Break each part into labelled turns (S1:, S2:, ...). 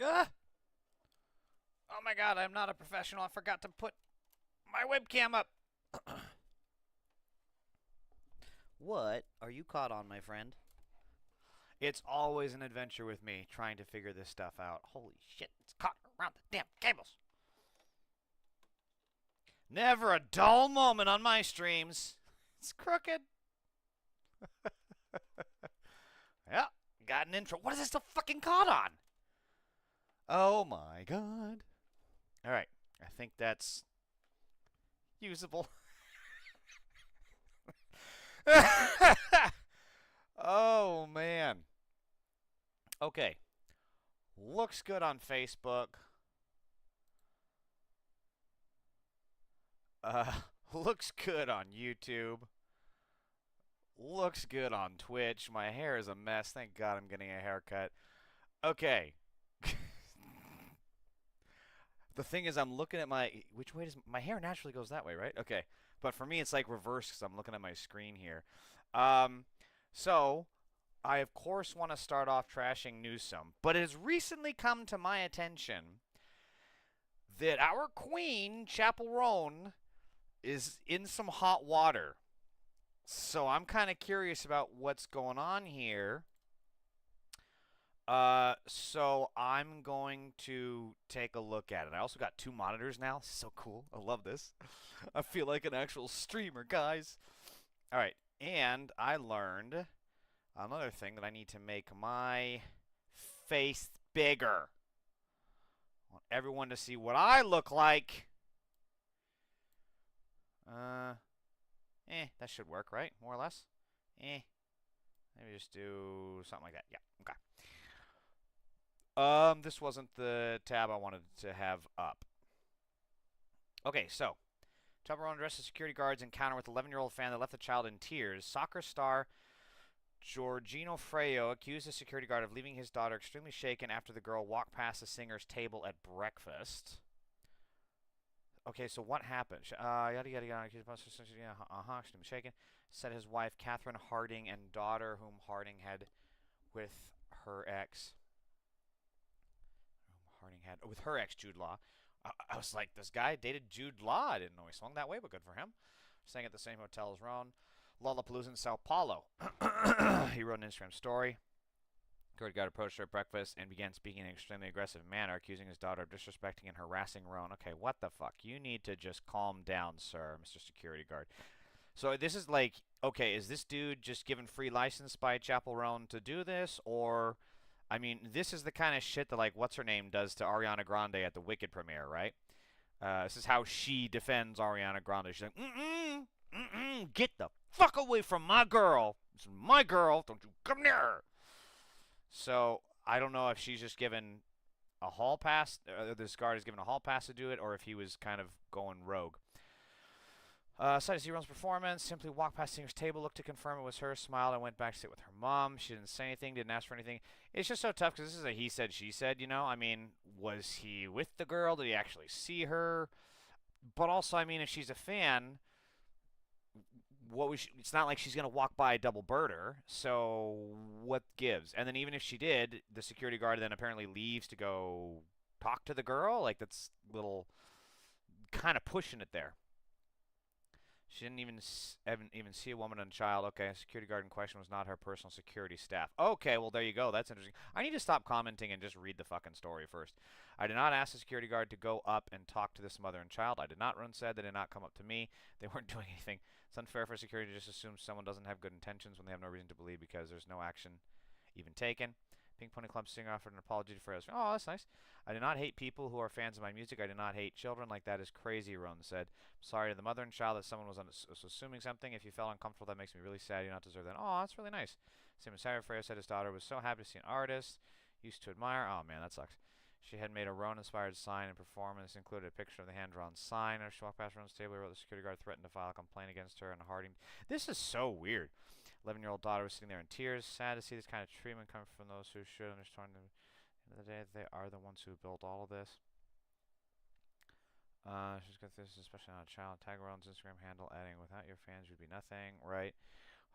S1: Ah! Oh my god, I'm not a professional. I forgot to put my webcam up. What are you caught on, my friend? It's always an adventure with me trying to figure this stuff out. Holy shit, it's caught around the damn cables. Never a dull moment on my streams. It's crooked. Yeah, got an intro. What is this still fucking caught on? Oh my god. Alright, I think that's usable. Oh man. Okay. Looks good on Facebook. Looks good on YouTube. Looks good on Twitch. My hair is a mess. Thank God I'm getting a haircut. Okay. The thing is, I'm looking at my... Which way does... My hair naturally goes that way, right? Okay. But for me, it's like reverse because I'm looking at my screen here. So, I of course want to start off trashing Newsom. But it has recently come to my attention that our queen, Chapel Roan, is in some hot water. So I'm kind of curious about what's going on here. So I'm going to take a look at it. I also got 2 monitors now. This is so cool. I love this. I feel like an actual streamer, guys. All right, and I learned another thing that I need to make my face bigger. I want everyone to see what I look like. That should work, right? More or less. Maybe just do something like that. Yeah, okay. This wasn't the tab I wanted to have up. Okay, so Toblerone addresses security guards encounter with 11-year-old fan that left the child in tears. Soccer star Giorgino Freo accused the security guard of leaving his daughter extremely shaken after the girl walked past the singer's table at breakfast. Okay, so what happened? Yada yada yada. Extremely shaken. Said his wife Catherine Harding and daughter, whom Harding had with her ex. With her ex Jude Law. I was like, this guy dated Jude Law. I didn't know he swung that way, but good for him. Staying at the same hotel as Roan. Lollapalooza in Sao Paulo. He wrote an Instagram story. Security guard approached her at breakfast and began speaking in an extremely aggressive manner, accusing his daughter of disrespecting and harassing Roan. Okay, what the fuck? You need to just calm down, sir, Mr. Security Guard. So this is like, okay, is this dude just given free license by Chapel Roan to do this? Or, I mean, this is the kind of shit that, like, what's-her-name does to Ariana Grande at the Wicked premiere, right? This is how she defends Ariana Grande. She's like, get the fuck away from my girl. This is my girl. Don't you come near her. So I don't know if she's just given a hall pass, this guard is given a hall pass to do it, or if he was kind of going rogue. Decided to see Roan's performance. Simply walked past Singer's table, looked to confirm it was her, smiled, and went back to sit with her mom. She didn't say anything, didn't ask for anything. It's just so tough because this is a he said, she said, you know? I mean, was he with the girl? Did he actually see her? But also, I mean, if she's a fan, it's not like she's going to walk by a double birder, so what gives? And then even if she did, the security guard then apparently leaves to go talk to the girl. Like, that's little kind of pushing it there. She didn't even see a woman and a child. Okay, security guard in question was not her personal security staff. Okay, well, there you go. That's interesting. I need to stop commenting and just read the fucking story first. I did not ask the security guard to go up and talk to this mother and child. I did not, Run said. They did not come up to me. They weren't doing anything. It's unfair for security to just assume someone doesn't have good intentions when they have no reason to believe because there's no action even taken. Pink Pony Club singer offered an apology for us. Oh, that's nice. I do not hate people who are fans of my music. I do not hate children. Like that is crazy, Roan said. Sorry to the mother and child that someone was assuming something. If you felt uncomfortable, that makes me really sad. You do not deserve that. Oh, that's really nice. Same as Harry Freya said his daughter was so happy to see an artist. Used to admire. Oh, man, that sucks. She had made a Roan-inspired sign and performance, included a picture of the hand-drawn sign. As she walked past Roan's table, wrote the security guard threatened to file a complaint against her and Harding. This is so weird. 11-year-old daughter was sitting there in tears. Sad to see this kind of treatment come from those who should understand. At the end of the day, they are the ones who built all of this. She's got this, especially on a child. Tag Roan's Instagram handle, adding, "Without your fans, you'd be nothing." Right.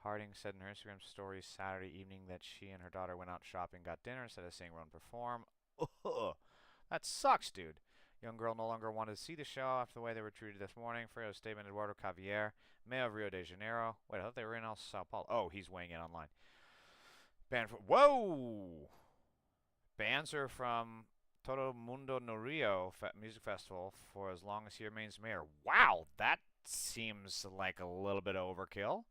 S1: Harding said in her Instagram story Saturday evening that she and her daughter went out shopping, got dinner instead of seeing Roan perform. That sucks, dude. Young girl no longer wanted to see the show after the way they were treated this morning. Fredo's statement, Eduardo Cavier, mayor of Rio de Janeiro. Wait, I thought they were in El Sao Paulo. Oh, he's weighing in online. Ban for... Whoa! Bans her from Todo Mundo no Rio Music Festival for as long as he remains mayor. Wow, that seems like a little bit of overkill.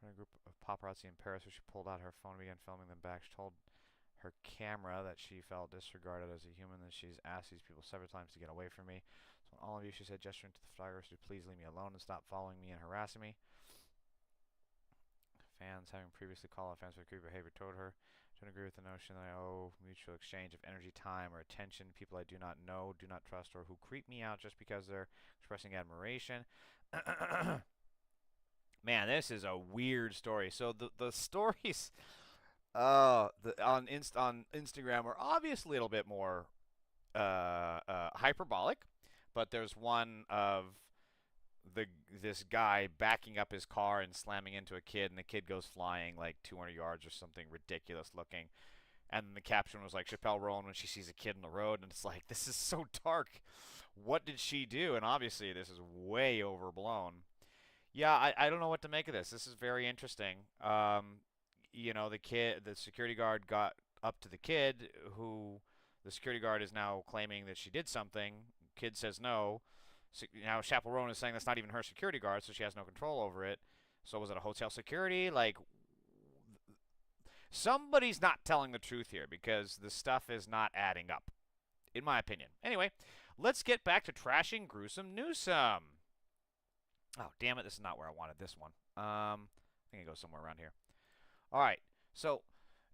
S1: A group of paparazzi in Paris, where she pulled out her phone and began filming them back. She told her camera that she felt disregarded as a human, and she's asked these people several times to get away from me. So all of you, she said, gesturing to the photographers, to please leave me alone and stop following me and harassing me. Fans, having previously called out fans for creepy behavior, told her, don't agree with the notion that I owe mutual exchange of energy, time, or attention. People I do not know, do not trust, or who creep me out just because they're expressing admiration. Man, this is a weird story. So the stories on Instagram are obviously a little bit more hyperbolic, but there's one of this guy backing up his car and slamming into a kid, and the kid goes flying like 200 yards or something ridiculous looking. And the caption was like, Chappelle Roan when she sees a kid on the road, and it's like, this is so dark. What did she do? And obviously this is way overblown. Yeah, I don't know what to make of this. This is very interesting. You know, the security guard got up to the kid, who the security guard is now claiming that she did something. Kid says no. So now Chappell is saying that's not even her security guard, so she has no control over it. So was it a hotel security? Like, somebody's not telling the truth here, because the stuff is not adding up, in my opinion. Anyway, let's get back to trashing Gruesome Newsom. Oh, damn it, this is not where I wanted this one. I think it goes somewhere around here. All right, so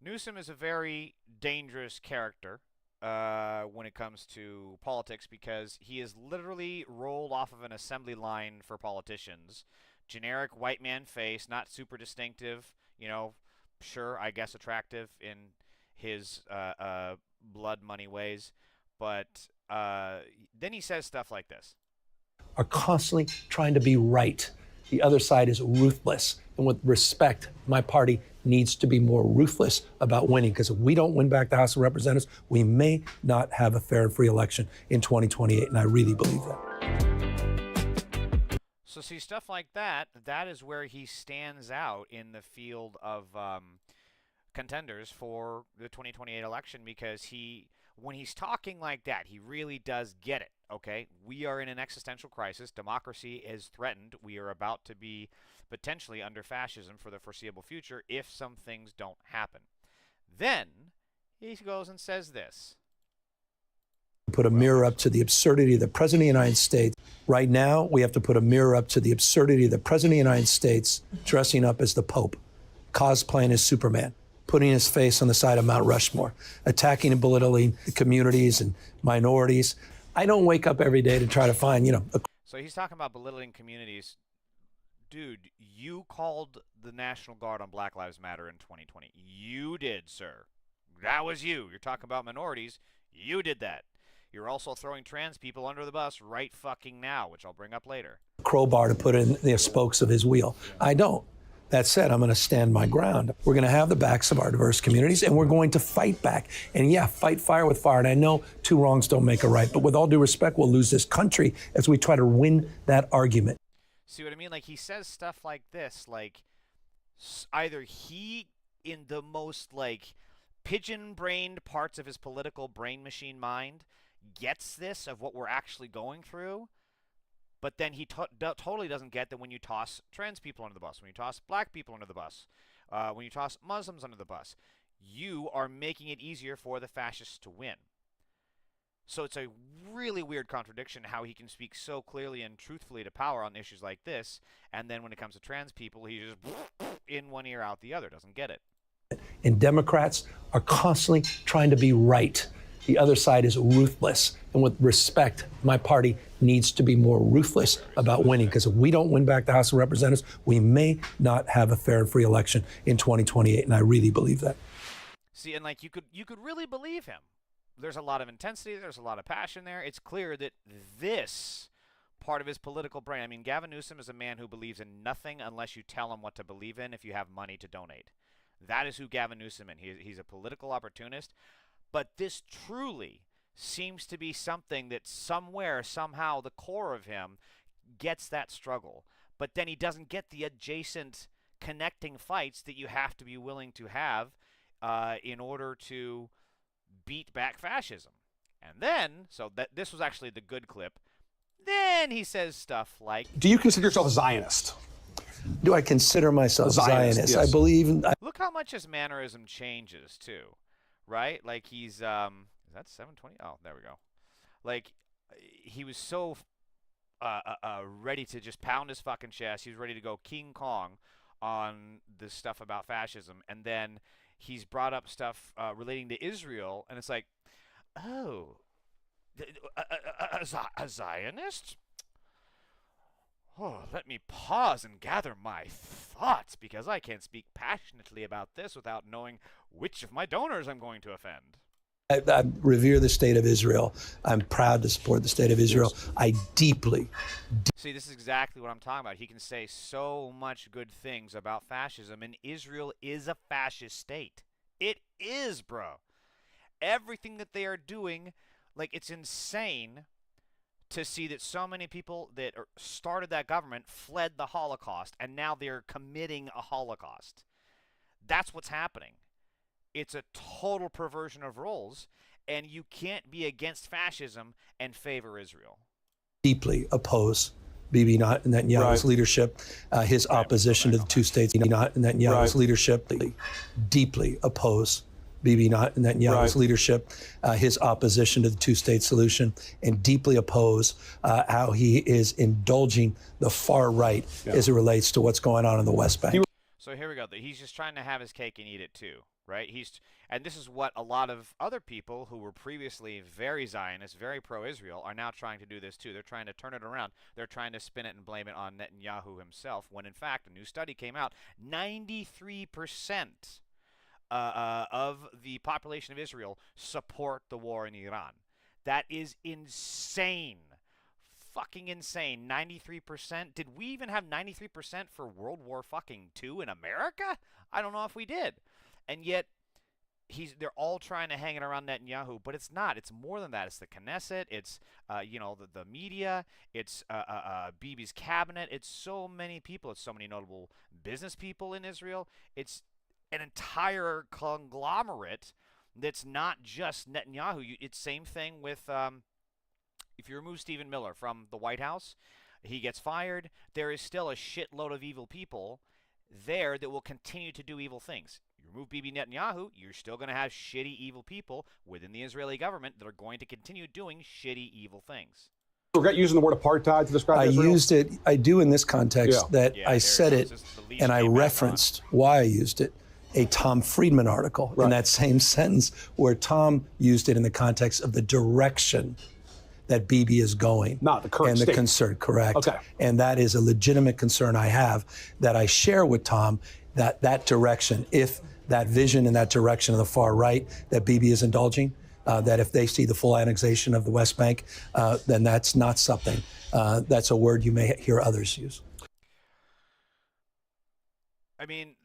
S1: Newsom is a very dangerous character when it comes to politics, because he is literally rolled off of an assembly line for politicians. Generic white man face, not super distinctive, you know, sure, I guess attractive in his blood money ways, but then he says stuff like this.
S2: Are constantly trying to be right. The other side is ruthless. And with respect, my party needs to be more ruthless about winning, because if we don't win back the House of Representatives, we may not have a fair and free election in 2028, and I really believe that.
S1: So see, stuff like that, that is where he stands out in the field of contenders for the 2028 election, because when he's talking like that, he really does get it, okay? We are in an existential crisis. Democracy is threatened. We are about to be potentially under fascism for the foreseeable future if some things don't happen. Then he goes and says this.
S2: Put a mirror up to the absurdity of the President of the United States. Right now, we have to put a mirror up to the absurdity of the President of the United States dressing up as the Pope, cosplaying as Superman, putting his face on the side of Mount Rushmore, attacking and belittling the communities and minorities. I don't wake up every day to try to find,
S1: So he's talking about belittling communities. Dude, you called the National Guard on Black Lives Matter in 2020. You did, sir. That was you. You're talking about minorities. You did that. You're also throwing trans people under the bus right fucking now, which I'll bring up later.
S2: Crowbar to put in the spokes of his wheel. I don't. That said, I'm going to stand my ground. We're going to have the backs of our diverse communities, and we're going to fight back. And yeah, fight fire with fire. And I know two wrongs don't make a right, but with all due respect, we'll lose this country as we try to win that argument.
S1: See what I mean? Like, he says stuff like this, like, either he, in the most, like, pigeon-brained parts of his political brain machine mind, gets this of what we're actually going through, but then he totally doesn't get that when you toss trans people under the bus, when you toss black people under the bus, when you toss Muslims under the bus, you are making it easier for the fascists to win. So it's a really weird contradiction how he can speak so clearly and truthfully to power on issues like this, and then when it comes to trans people, he just in one ear, out the other, doesn't get it.
S2: And Democrats are constantly trying to be right. The other side is ruthless. And with respect, my party needs to be more ruthless about winning, because if we don't win back the House of Representatives, we may not have a fair and free election in 2028, and I really believe that.
S1: See, and like you could really believe him. There's a lot of intensity, there's a lot of passion there. It's clear that this part of his political brain, I mean, Gavin Newsom is a man who believes in nothing unless you tell him what to believe in if you have money to donate. That is who Gavin Newsom is. He's a political opportunist. But this truly seems to be something that somewhere, somehow, the core of him gets that struggle. But then he doesn't get the adjacent connecting fights that you have to be willing to have in order to beat back fascism. And then, so this was actually the good clip. Then he says stuff like,
S3: do you consider yourself a Zionist?
S2: Do I consider myself a Zionist?
S3: Yes.
S2: I believe.
S1: Look how much his mannerism changes too, right? Like he's is that 720? Oh, there we go. Like he was so ready to just pound his fucking chest. He was ready to go King Kong on this stuff about fascism, and then he's brought up stuff relating to Israel, and it's like, oh, a Zionist? Oh, let me pause and gather my thoughts, because I can't speak passionately about this without knowing which of my donors I'm going to offend.
S2: I revere the state of Israel. I'm proud to support the state of Israel. I deeply.
S1: See, this is exactly what I'm talking about. He can say so much good things about fascism, and Israel is a fascist state. It is, bro. Everything that they are doing, like, it's insane to see that so many people that started that government fled the Holocaust, and now they're committing a Holocaust. That's what's happening. It's a total perversion of roles, and you can't be against fascism and favor Israel.
S2: Deeply oppose Bibi Netanyahu's leadership, his opposition to the two-state Netanyahu's leadership. Deeply oppose Bibi Netanyahu's leadership, his opposition to the two-state solution, and deeply oppose how he is indulging the far right as it relates to what's going on in the West Bank.
S1: So here we go. He's just trying to have his cake and eat it too, right? And this is what a lot of other people who were previously very Zionist, very pro-Israel, are now trying to do this too. They're trying to turn it around. They're trying to spin it and blame it on Netanyahu himself, when in fact a new study came out. 93% of the population of Israel support the war in Iran. That is insane. Fucking insane. 93%. Did we even have 93% for World War fucking II in America? I don't know if we did. And yet they're all trying to hang it around Netanyahu, but it's not. It's more than that. It's the Knesset. It's the media. It's Bibi's cabinet. It's so many people. It's so many notable business people in Israel. It's an entire conglomerate that's not just Netanyahu. It's same thing with if you remove Stephen Miller from the White House, he gets fired. There is still a shitload of evil people there that will continue to do evil things. You remove Bibi Netanyahu, you're still going to have shitty evil people within the Israeli government that are going to continue doing shitty evil things.
S3: We're using the word apartheid to describe Israel?
S2: Used it. I do in this context that I said it, and I referenced why I used it. A Tom Friedman article in that same sentence, where Tom used it in the context of the direction that Bibi is going.
S3: Not the current
S2: state. And the concern, correct. Okay. And that is a legitimate concern I have, that I share with Tom, that direction, if that vision in that direction of the far right that Bibi is indulging, that if they see the full annexation of the West Bank, then that's not something. That's a word you may hear others use.
S1: I mean,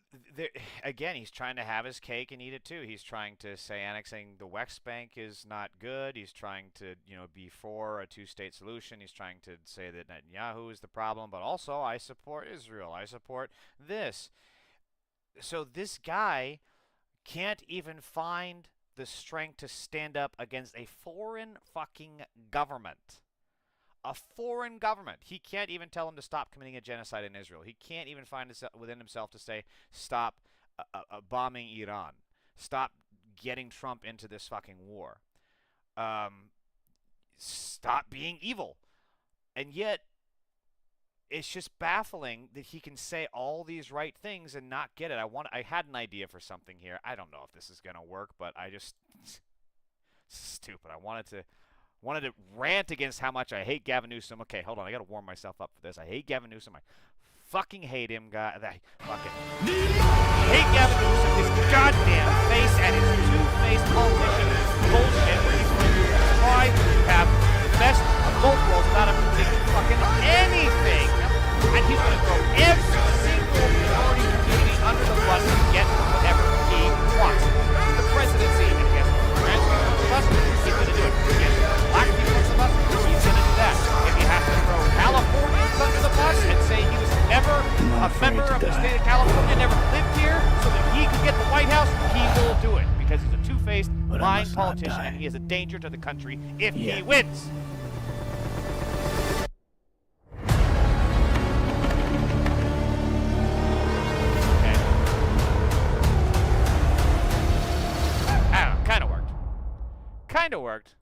S1: again, he's trying to have his cake and eat it too. He's trying to say annexing the West Bank is not good. He's trying to, be for a two-state solution. He's trying to say that Netanyahu is the problem, but also I support Israel. I support this. So this guy can't even find the strength to stand up against a foreign fucking government. A foreign government. He can't even tell him to stop committing a genocide in Israel. He can't even find within himself to say, stop bombing Iran. Stop getting Trump into this fucking war. Stop being evil. And yet, it's just baffling that he can say all these right things and not get it. I had an idea for something here. I don't know if this is going to work, but it's stupid. I wanted to rant against how much I hate Gavin Newsom. Okay, hold on. I got to warm myself up for this. I hate Gavin Newsom. I fucking hate him, guy. I hate Gavin Newsom. His goddamn face and his two-faced politician bullshit where he's going to try to have the best of both worlds without implementing fucking anything. And he's going to throw every single minority community under the bus and get whatever he wants. The presidency, and guess what? two-faced, lying politician, and he is a danger to the country if he wins. Kind of worked.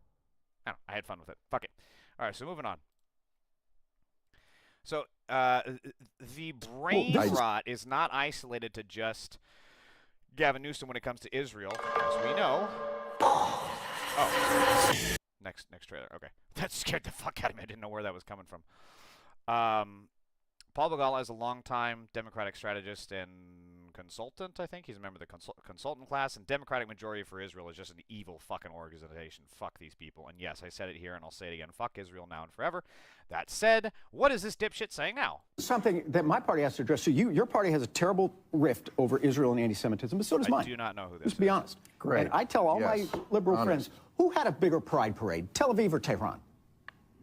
S1: I don't know, I had fun with it. Fuck it. All right, so moving on. So the brain rot is not isolated to just Gavin Newsom when it comes to Israel, as we know. Oh, next trailer. Okay, that scared the fuck out of me. I didn't know where that was coming from. Paul Begala is a longtime Democratic strategist and consultant, I think. He's a member of the consultant class, and Democratic Majority for Israel is just an evil fucking organization. Fuck these people. And yes, I said it here, and I'll say it again. Fuck Israel now and forever. That said, what is this dipshit saying now?
S4: Something that my party has to address. So your party has a terrible rift over Israel and anti-Semitism, but so does mine.
S1: I do not know who this is.
S4: Let's be honest.
S3: Great.
S4: And I tell all my liberal friends, who had a bigger pride parade, Tel Aviv or Tehran?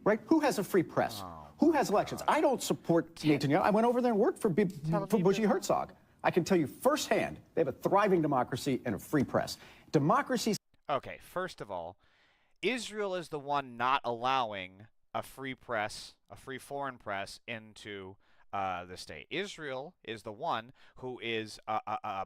S4: Right? Who has a free press? Who has elections? I don't support Netanyahu. I went over there and worked for Bougie Herzog. I can tell you firsthand, they have a thriving democracy and a free press. Democracy.
S1: Okay, first of all, Israel is the one not allowing a free press, a free foreign press into the state. Israel is the one who is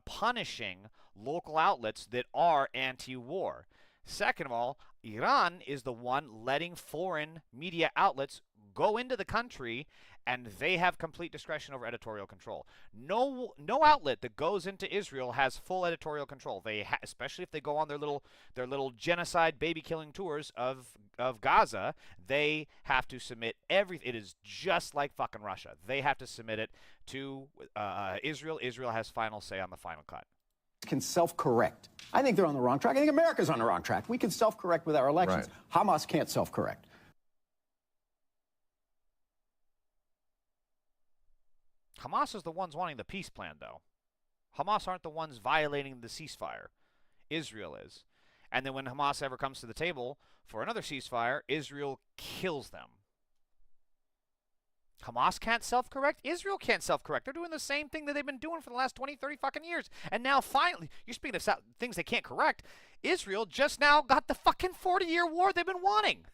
S1: punishing local outlets that are anti-war. Second of all, Iran is the one letting foreign media outlets go into the country, and they have complete discretion over editorial control. No outlet that goes into Israel has full editorial control. They especially if they go on their little genocide baby killing tours of Gaza, they have to submit everything. It is just like fucking Russia. They have to submit it to Israel. Israel has final say on the final cut.
S4: Can self-correct. I think they're on the wrong track. I think America's on the wrong track. We can self-correct with our elections. Right. Hamas can't self-correct.
S1: Hamas is the ones wanting the peace plan, though. Hamas aren't the ones violating the ceasefire. Israel is. And then when Hamas ever comes to the table for another ceasefire, Israel kills them. Hamas can't self-correct. Israel can't self-correct. They're doing the same thing that they've been doing for the last 20, 30 fucking years. And now finally, you're speaking of things they can't correct. Israel just now got the fucking 40-year war they've been wanting.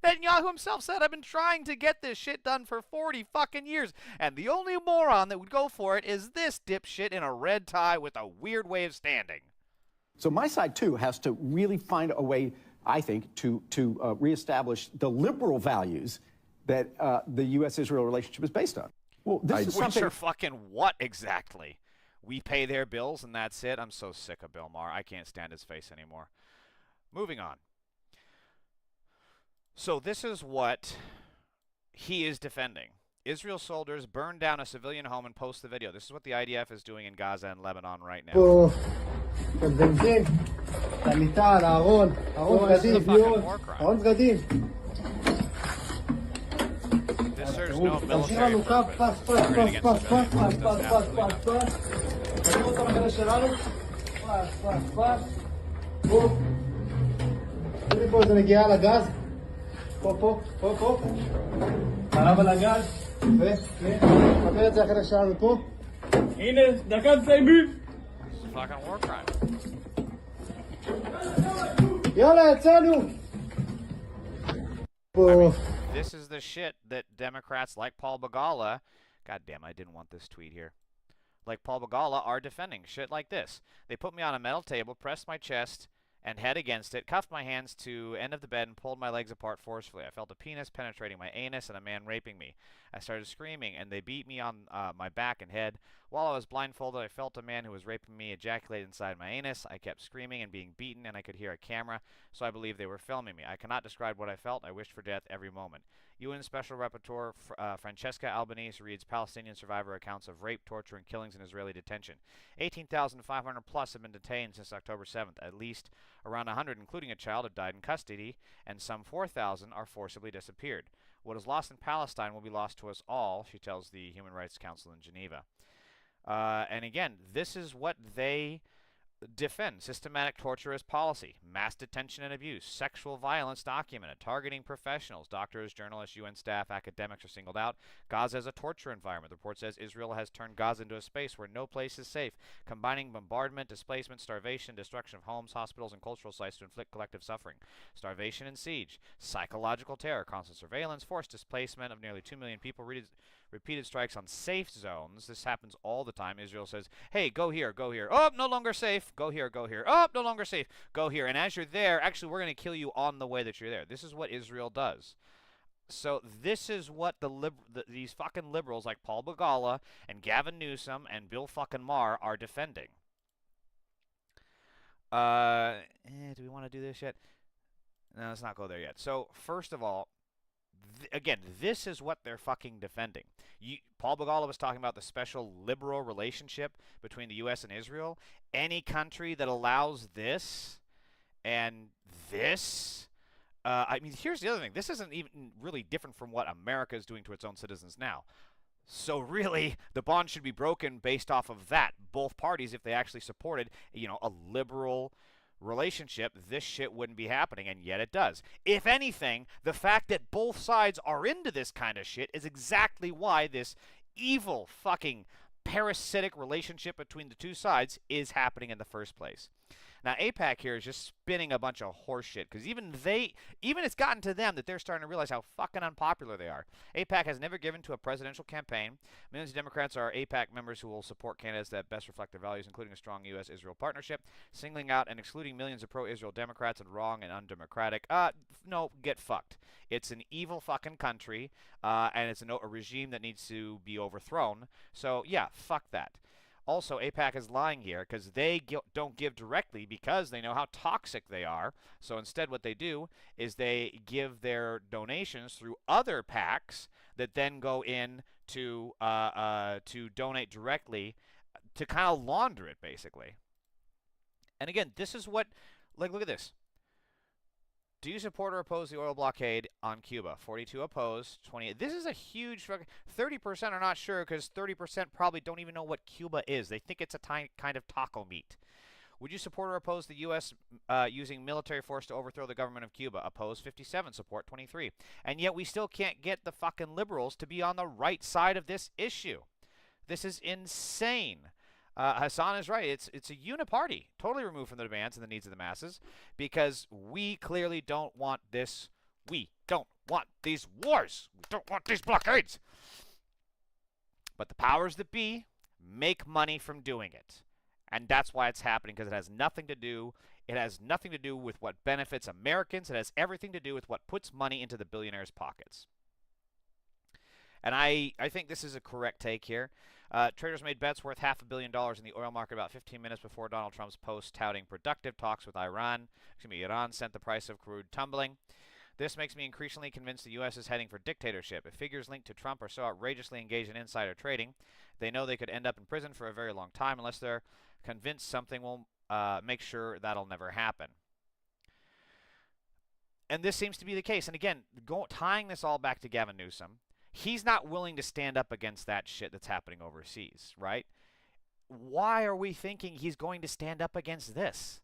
S1: Netanyahu himself said, I've been trying to get this shit done for 40 fucking years. And the only moron that would go for it is this dipshit in a red tie with a weird way of standing.
S4: So my side, too, has to really find a way, I think, to reestablish the liberal values that the U.S.-Israel relationship is based on. Well, this is something...
S1: Which are fucking what exactly? We pay their bills and that's it? I'm so sick of Bill Maher. I can't stand his face anymore. Moving on. So this is what he is defending. Israel soldiers burned down a civilian home and post the video. This is what the IDF is doing in Gaza and Lebanon right now. This is a fucking war crime. This serves no military purpose. Targeting against civilians. This does absolutely nothing.
S5: פה, הרב על הגז, וחבר את זה אחרי השעה ופה. הנה, דקה מסיימים.
S1: This is a fucking war crime.
S5: יאללה, יצאנו.
S1: I mean, this is the shit that Democrats like Paul Begala, God damn, I didn't want this tweet here, like Paul Begala are defending. Shit like this. They put me on a metal table, pressed my chest and head against it, cuffed my hands to end of the bed, and pulled my legs apart forcefully. I felt a penis penetrating my anus and a man raping me. I started screaming, and they beat me on my back and head. While I was blindfolded, I felt a man who was raping me ejaculate inside my anus. I kept screaming and being beaten, and I could hear a camera, so I believe they were filming me. I cannot describe what I felt. I wished for death every moment. UN Special Rapporteur Francesca Albanese reads Palestinian survivor accounts of rape, torture, and killings in Israeli detention. 18,500 plus have been detained since October 7th. At least around 100, including a child, have died in custody, and some 4,000 are forcibly disappeared. What is lost in Palestine will be lost to us all, she tells the Human Rights Council in Geneva. And again, this is what they defend systematic torture as policy, mass detention and abuse, sexual violence documented, targeting professionals, doctors, journalists, UN staff, academics are singled out. Gaza as a torture environment. The report says Israel has turned Gaza into a space where no place is safe, combining bombardment, displacement, starvation, destruction of homes, hospitals, and cultural sites to inflict collective suffering. Starvation and siege, psychological terror, constant surveillance, forced displacement of nearly 2 million people, repeated strikes on safe zones. This happens all the time. Israel says, hey, go here, go here. Oh, no longer safe. Go here, go here. Oh, no longer safe. Go here. And as you're there, actually, we're going to kill you on the way that you're there. This is what Israel does. So this is what these fucking liberals like Paul Begala and Gavin Newsom and Bill fucking Maher are defending. Do we want to do this yet? No, let's not go there yet. So, first of all, again, this is what they're fucking defending. Paul Begala was talking about the special liberal relationship between the U.S. and Israel. Any country that allows this and this, I mean, here's the other thing. This isn't even really different from what America is doing to its own citizens now. So really, the bond should be broken based off of that. Both parties, if they actually supported, a liberal relationship, this shit wouldn't be happening, and yet it does. If anything, the fact that both sides are into this kind of shit is exactly why this evil fucking parasitic relationship between the two sides is happening in the first place. Now, AIPAC here is just spinning a bunch of horse shit, because even it's gotten to them that they're starting to realize how fucking unpopular they are. AIPAC has never given to a presidential campaign. Millions of Democrats are AIPAC members who will support candidates that best reflect their values, including a strong U.S.-Israel partnership. Singling out and excluding millions of pro-Israel Democrats and wrong and undemocratic. No, get fucked. It's an evil fucking country, and it's a regime that needs to be overthrown. So, yeah, fuck that. Also, AIPAC is lying here because they don't give directly because they know how toxic they are. So instead what they do is they give their donations through other PACs that then go in to donate directly to kind of launder it, basically. And again, this is what, like, look at this. Do you support or oppose the oil blockade on Cuba? 42 opposed, 28. This is a huge, 30% are not sure because 30% probably don't even know what Cuba is. They think it's a kind of taco meat. Would you support or oppose the U.S. Using military force to overthrow the government of Cuba? Oppose 57, support 23. And yet we still can't get the fucking liberals to be on the right side of this issue. This is insane. Hassan is right. It's a uniparty, totally removed from the demands and the needs of the masses, because we clearly don't want this. We don't want these wars. We don't want these blockades. But the powers that be make money from doing it, and that's why it's happening, because it has nothing to do. It has nothing to do with what benefits Americans. It has everything to do with what puts money into the billionaires' pockets. And I think this is a correct take here. Traders made bets worth $500 million in the oil market about 15 minutes before Donald Trump's post touting productive talks with Iran. Iran sent the price of crude tumbling. This makes me increasingly convinced the U.S. is heading for dictatorship. If figures linked to Trump are so outrageously engaged in insider trading, they know they could end up in prison for a very long time unless they're convinced something will make sure that'll never happen. And this seems to be the case. And again, tying this all back to Gavin Newsom, he's not willing to stand up against that shit that's happening overseas, right? Why are we thinking he's going to stand up against this?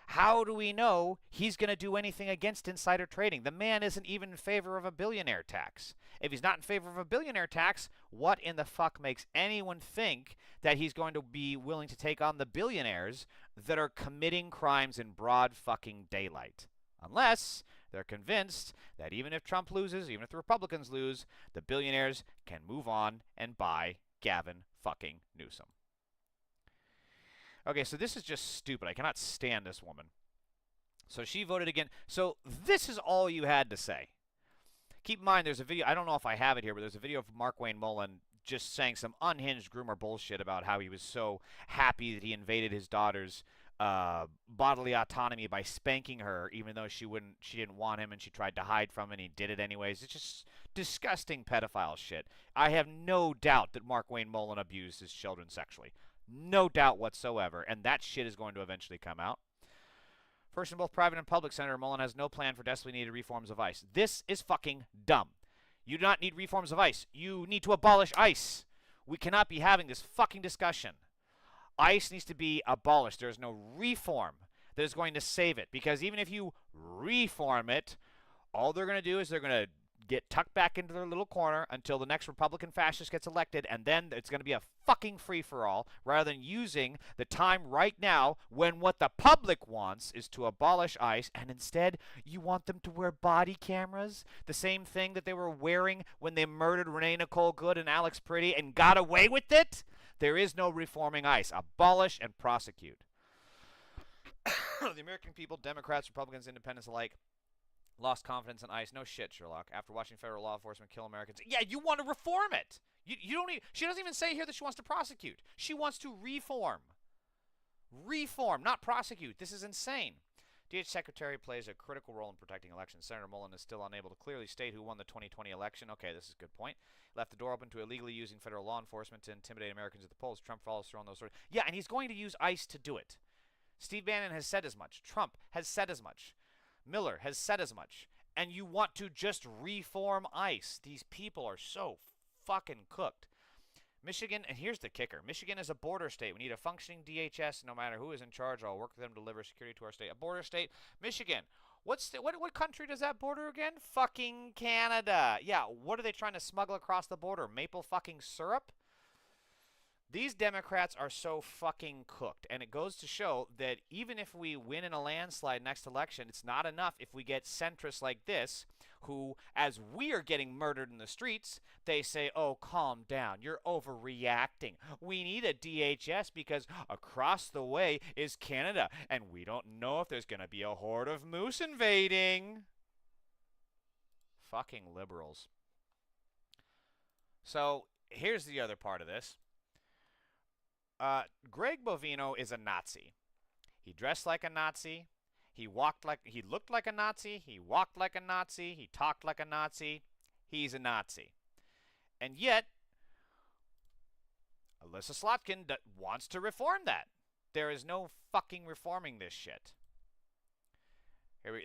S1: How do we know he's going to do anything against insider trading? The man isn't even in favor of a billionaire tax. If he's not in favor of a billionaire tax, what in the fuck makes anyone think that he's going to be willing to take on the billionaires that are committing crimes in broad fucking daylight? Unless they're convinced that even if Trump loses, even if the Republicans lose, the billionaires can move on and buy Gavin fucking Newsom. Okay, so this is just stupid. I cannot stand this woman. So she voted again. So this is all you had to say. Keep in mind, there's a video. I don't know if I have it here, but there's a video of Mark Wayne Mullen just saying some unhinged groomer bullshit about how he was so happy that he invaded his daughter's bodily autonomy by spanking her, even though she didn't want him and she tried to hide from him and he did it anyways. It's just disgusting pedophile shit. I have no doubt that Mark Wayne Mullen abused his children sexually. No doubt whatsoever, and that shit is going to eventually come out. First, in both private and public, Senator Mullen has no plan for desperately needed reforms of ICE. This is fucking dumb. You do not need reforms of ICE. You need to abolish ICE. We cannot be having this fucking discussion. ICE needs to be abolished. There is no reform that is going to save it, because even if you reform it, all they're going to do is they're going to get tucked back into their little corner until the next Republican fascist gets elected, and then it's going to be a fucking free-for-all, rather than using the time right now when what the public wants is to abolish ICE, and instead you want them to wear body cameras, the same thing that they were wearing when they murdered Renee Nicole Good and Alex Pretty and got away with it. There is no reforming ICE. Abolish and prosecute. The American people, Democrats, Republicans, Independents alike, lost confidence in ICE. No shit, Sherlock. After watching federal law enforcement kill Americans. Yeah, you want to reform it. You don't even, she doesn't even say here that she wants to prosecute. She wants to reform. Reform, not prosecute. This is insane. DH Secretary plays a critical role in protecting elections. Senator Mullen is still unable to clearly state who won the 2020 election. Okay, this is a good point. Left the door open to illegally using federal law enforcement to intimidate Americans at the polls. Trump follows through on those sorts. Yeah, and he's going to use ICE to do it. Steve Bannon has said as much. Trump has said as much. Miller has said as much. And you want to just reform ICE. These people are so fucking cooked. Michigan, and here's the kicker. Michigan is a border state. We need a functioning DHS. No matter who is in charge, I'll work with them to deliver security to our state. A border state. Michigan. What country does that border again? Fucking Canada. Yeah, what are they trying to smuggle across the border? Maple fucking syrup? These Democrats are so fucking cooked, and it goes to show that even if we win in a landslide next election, it's not enough if we get centrists like this, who, as we are getting murdered in the streets, they say, oh, calm down, you're overreacting. We need a DHS because across the way is Canada, and we don't know if there's going to be a horde of moose invading. Fucking liberals. So, here's the other part of this. Greg Bovino is a Nazi. He dressed like a Nazi. He looked like a Nazi. He walked like a Nazi. He talked like a Nazi. He's a Nazi. And yet, Alyssa Slotkin wants to reform that. There is no fucking reforming this shit.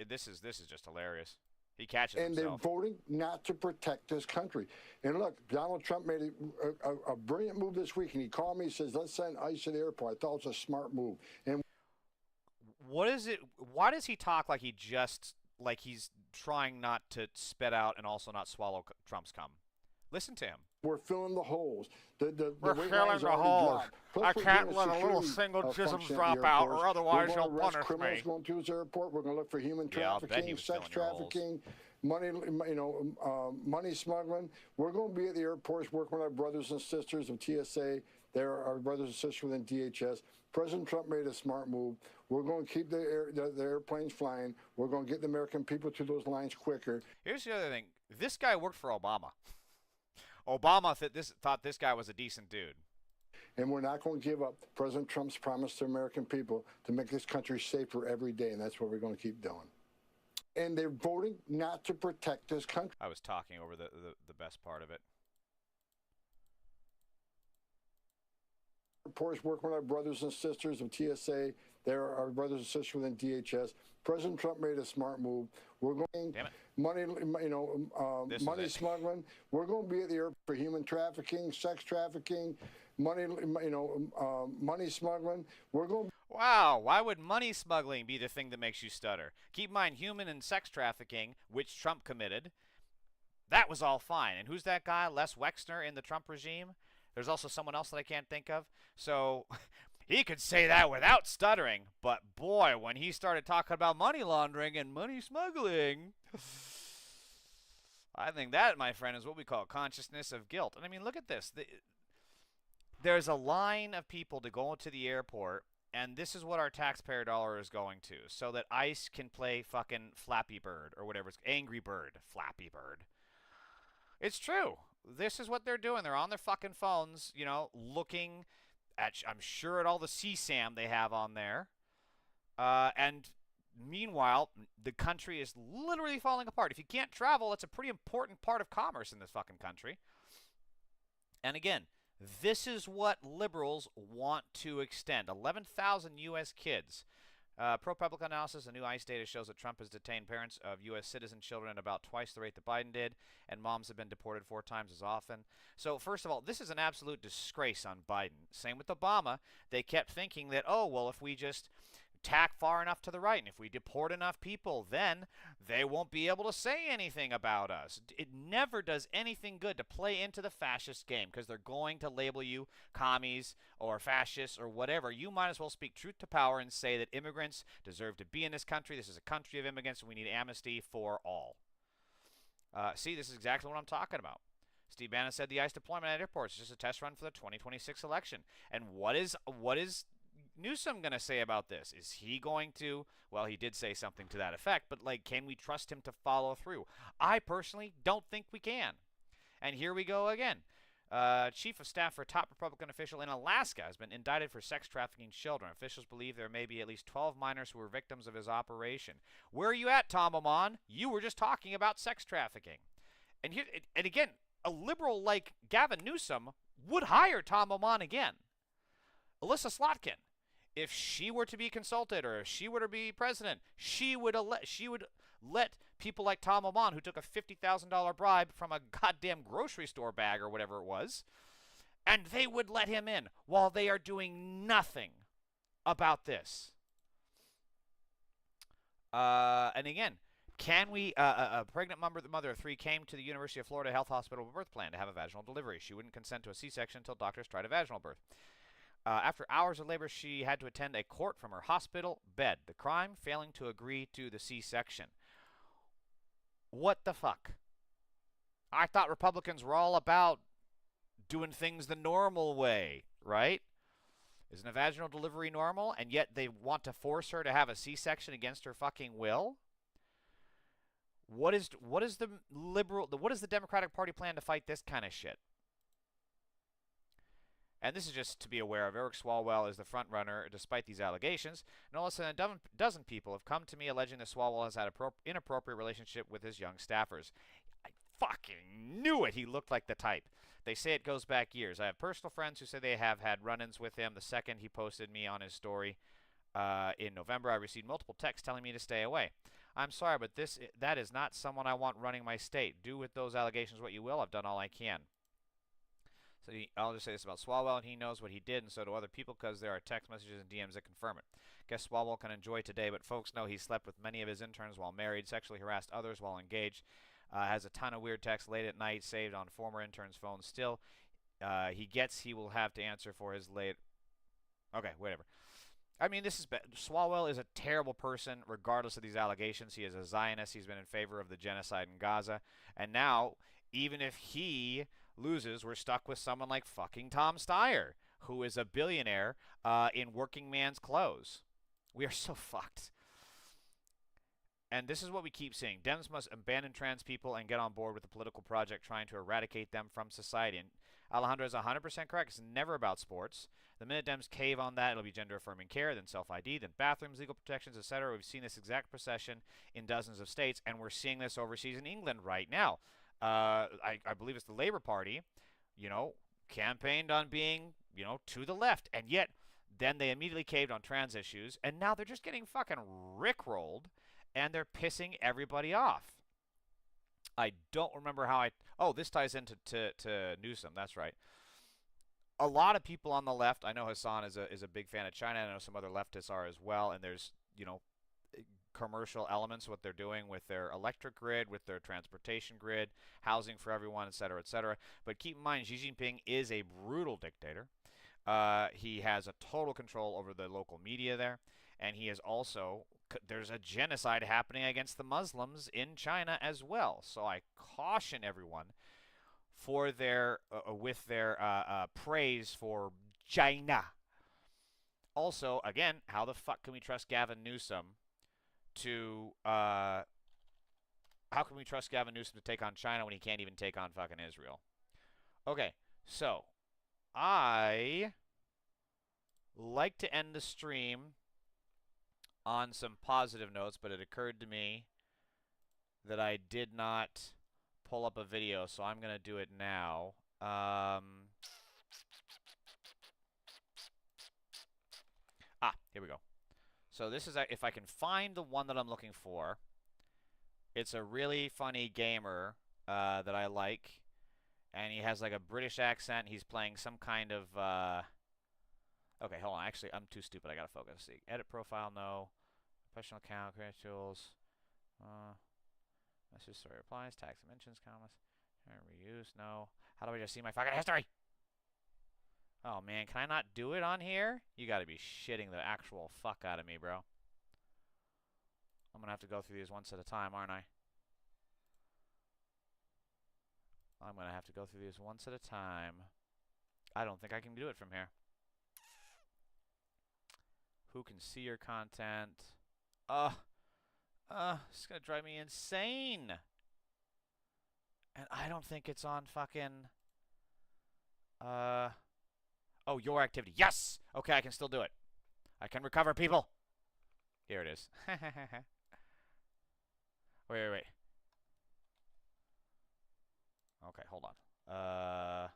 S1: This is just hilarious. He catches
S6: and
S1: himself.
S6: They're voting not to protect this country. And look, Donald Trump made a brilliant move this week, and he called me and says, let's send ICE to the airport. I thought it was a smart move. And
S1: what is it? Why does he talk like he's trying not to spit out and also not swallow Trump's cum? Listen to him.
S6: We're filling the holes.
S1: We're filling the holes. I can't let a little single jism drop out, or otherwise you'll punish me.
S6: Going through this airport. We're going to look for human trafficking, sex trafficking, money, money smuggling. We're going to be at the airports working with our brothers and sisters of TSA. They're our brothers and sisters within DHS. President Trump made a smart move. We're going to keep the airplanes flying. We're going to get the American people through those lines quicker.
S1: Here's the other thing. This guy worked for Obama. Obama thought this guy was a decent dude.
S6: And we're not going to give up President Trump's promise to American people to make this country safer every day, and that's what we're going to keep doing. And they're voting not to protect this country.
S1: I was talking over the best part of it.
S6: Reports working with our brothers and sisters of TSA. They're our brothers and sisters within DHS. President Trump made a smart move. We're going money, money smuggling. We're going to be at the airport for human trafficking, sex trafficking, money, money smuggling. We're going.
S1: Wow, why would money smuggling be the thing that makes you stutter? Keep in mind, human and sex trafficking, which Trump committed, that was all fine. And who's that guy, Les Wexner, in the Trump regime? There's also someone else that I can't think of. So he could say that without stuttering. But boy, when he started talking about money laundering and money smuggling, I think that, my friend, is what we call consciousness of guilt. And I mean, look at this. There's a line of people to go to the airport, and this is what our taxpayer dollar is going to, so that ICE can play fucking Flappy Bird or whatever it's Angry Bird, Flappy Bird. It's true. This is what they're doing. They're on their fucking phones, you know, looking at, I'm sure, at all the CSAM they have on there. And meanwhile, the country is literally falling apart. If you can't travel, it's a pretty important part of commerce in this fucking country. And again, this is what liberals want to extend. 11,000 U.S. kids ProPublica analysis, a new ICE data shows that Trump has detained parents of U.S. citizen children at about twice the rate that Biden did, and moms have been deported 4 times as often. So, first of all, this is an absolute disgrace on Biden. Same with Obama. They kept thinking that, oh, well, if we just tack far enough to the right, and if we deport enough people, then they won't be able to say anything about us. It never does anything good to play into the fascist game, because they're going to label you commies or fascists or whatever. You might as well speak truth to power and say that immigrants deserve to be in this country. This is a country of immigrants, and we need amnesty for all. See, this is exactly what I'm talking about. Steve Bannon said the ICE deployment at airports is just a test run for the 2026 election. And what is Newsom going to say about this? Is he going to, well, he did say something to that effect, but like, can we trust him to follow through? I personally don't think we can. And here we go again. Chief of staff for a top Republican official in Alaska has been indicted for sex trafficking children. Officials believe there may be at least 12 minors who were victims of his operation. Where are you at, Tom Amon? You were just talking about sex trafficking. And here, and again, a liberal like Gavin Newsom would hire Tom Amon again. Alyssa Slotkin, if she were to be consulted or if she were to be president, she would let people like Tom Amon, who took a $50,000 bribe from a goddamn grocery store bag or whatever it was, and they would let him in while they are doing nothing about this. And again, can we, a pregnant mother of 3 came to the University of Florida Health Hospital birth plan to have a vaginal delivery. She wouldn't consent to a C-section until doctors tried a vaginal birth. After hours of labor, she had to attend a court from her hospital bed. The crime, failing to agree to the C-section. What the fuck? I thought Republicans were all about doing things the normal way, right? Isn't a vaginal delivery normal? And yet they want to force her to have a C-section against her fucking will? What is the Democratic Party plan to fight this kind of shit? And this is just to be aware of. Eric Swalwell is the front runner despite these allegations. No less than a dozen people have come to me alleging that Swalwell has had an inappropriate relationship with his young staffers. I fucking knew it. He looked like the type. They say it goes back years. I have personal friends who say they have had run-ins with him. The second he posted me on his story in November, I received multiple texts telling me to stay away. I'm sorry, but that is not someone I want running my state. Do with those allegations what you will. I've done all I can. So I'll just say this about Swalwell, and he knows what he did, and so do other people, because there are text messages and DMs that confirm it. Guess Swalwell can enjoy today, but folks know he slept with many of his interns while married, sexually harassed others while engaged, has a ton of weird texts late at night saved on former interns' phones. Still, he will have to answer for his late... Okay, whatever. I mean, this is Swalwell is a terrible person, regardless of these allegations. He is a Zionist. He's been in favor of the genocide in Gaza. And now, even if he loses, we're stuck with someone like fucking Tom Steyer, who is a billionaire in working man's clothes. We are so fucked. And this is what we keep seeing. Dems must abandon trans people and get on board with the political project trying to eradicate them from society. And Alejandro is 100% correct. It's never about sports. The minute Dems cave on that, it'll be gender-affirming care, then self-ID, then bathrooms, legal protections, etc. We've seen this exact procession in dozens of states, and we're seeing this overseas in England right now. I believe it's the Labour Party, campaigned on being, to the left. And yet, then they immediately caved on trans issues, and now they're just getting fucking rickrolled, and they're pissing everybody off. I don't remember how this ties into to Newsom. That's right. A lot of people on the left, I know Hassan is a big fan of China. I know some other leftists are as well, and there's, commercial elements, what they're doing with their electric grid, with their transportation grid, housing for everyone, etc., etc. But keep in mind, Xi Jinping is a brutal dictator. He has a total control over the local media there, and he is also, there's a genocide happening against the Muslims in China as well. So I caution everyone for their praise for China. Also, again, how the fuck can we trust Gavin Newsom to take on China when he can't even take on fucking Israel? Okay, so I like to end the stream on some positive notes, but it occurred to me that I did not pull up a video, so I'm going to do it now. Here we go. So this is, if I can find the one that I'm looking for, it's a really funny gamer that I like, and he has like a British accent. He's playing some kind of, okay, hold on. Actually, I'm too stupid. I gotta focus. See, edit profile, no. Professional account, credentials, message, story, replies, tags, mentions, comments, reuse, no. How do I just see my fucking history? Oh, man, can I not do it on here? You gotta be shitting the actual fuck out of me, bro. I'm gonna have to go through these once at a time, aren't I? I'm gonna have to go through these once at a time. I don't think I can do it from here. Who can see your content? It's gonna drive me insane. And I don't think it's on fucking, oh, your activity. Yes! Okay, I can still do it. I can recover people. Here it is. Wait. Okay, hold on. I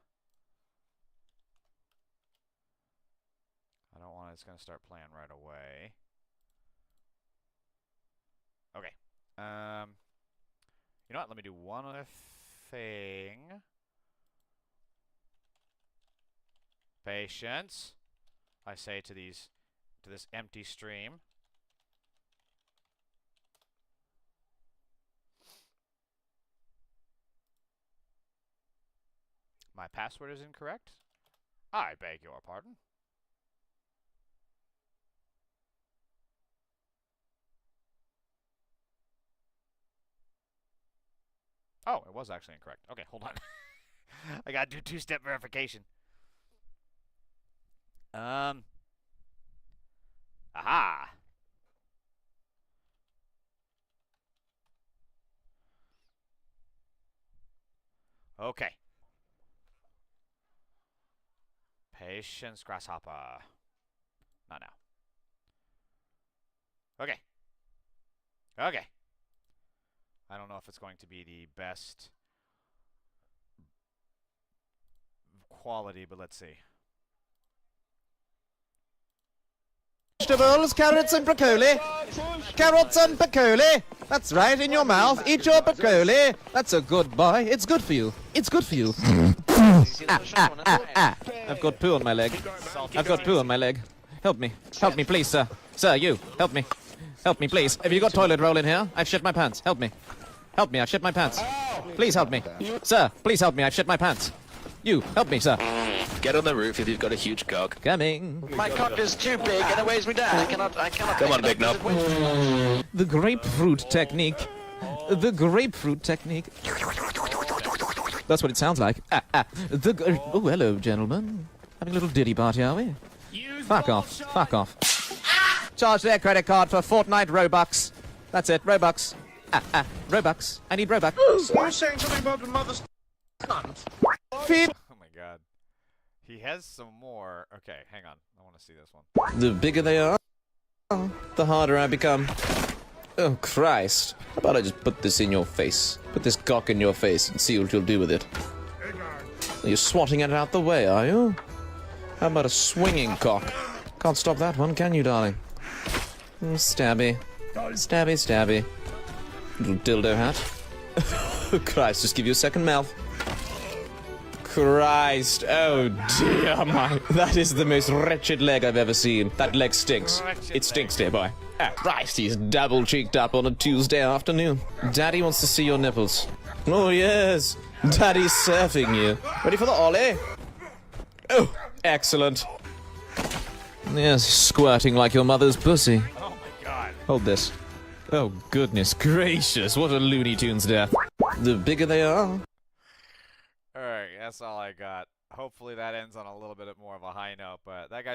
S1: don't want it's gonna start playing right away. Okay. You know what? Let me do one other thing. Patience, I say to this empty stream. My password is incorrect. I beg your pardon. Oh, it was actually incorrect. Okay, hold on. I gotta do two-step verification. Aha! Okay. Patience, grasshopper. Not now. Okay. Okay. I don't know if it's going to be the best quality, but let's see.
S7: Vegetables, carrots and broccoli. Carrots and broccoli. That's right, in your mouth. Eat your broccoli. That's a good boy. It's good for you. It's good for you. I've got poo on my leg. I've got poo on my leg. Help me. Help me, please, sir. Sir, you. Help me. Help me, please. Have you got toilet roll in here? I've shit my pants. Help me. Help me, I've shit my pants. Please help me. Sir, please help me. I've shit my pants. You, help me, sir.
S8: Get on the roof if you've got a huge cock.
S7: Coming.
S8: My cock is too big and it weighs me down. I cannot. Come on, big knob.
S7: The grapefruit technique. The grapefruit technique. That's what it sounds like. Oh, hello, gentlemen. Having a little ditty party, are we? Fuck off. Fuck off. Charge their credit card for Fortnite Robux. That's it, Robux. Robux. I need Robux.
S5: You're saying something about the mother's cunt.
S7: Feed.
S1: Oh my god. He has some more. Okay, hang on. I want to see this one.
S7: The bigger they are, the harder I become. Oh, Christ. How about I just put this in your face? Put this cock in your face and see what you'll do with it. You're swatting it out the way, are you? How about a swinging cock? Can't stop that one, can you, darling? Stabby. Stabby, stabby. Little dildo hat. Christ, just give you a second mouth. Christ, oh dear my... That is the most wretched leg I've ever seen. That leg stinks. It stinks, dear boy. Christ, he's double-cheeked up on a Tuesday afternoon. Daddy wants to see your nipples. Oh, yes. Daddy's surfing you. Ready for the ollie? Oh, excellent. Yes, squirting like your mother's pussy.
S1: Oh my god.
S7: Hold this. Oh, goodness gracious, what a Looney Tunes death. The bigger they are.
S1: Alright, that's all I got. Hopefully that ends on a little bit more of a high note, but that guy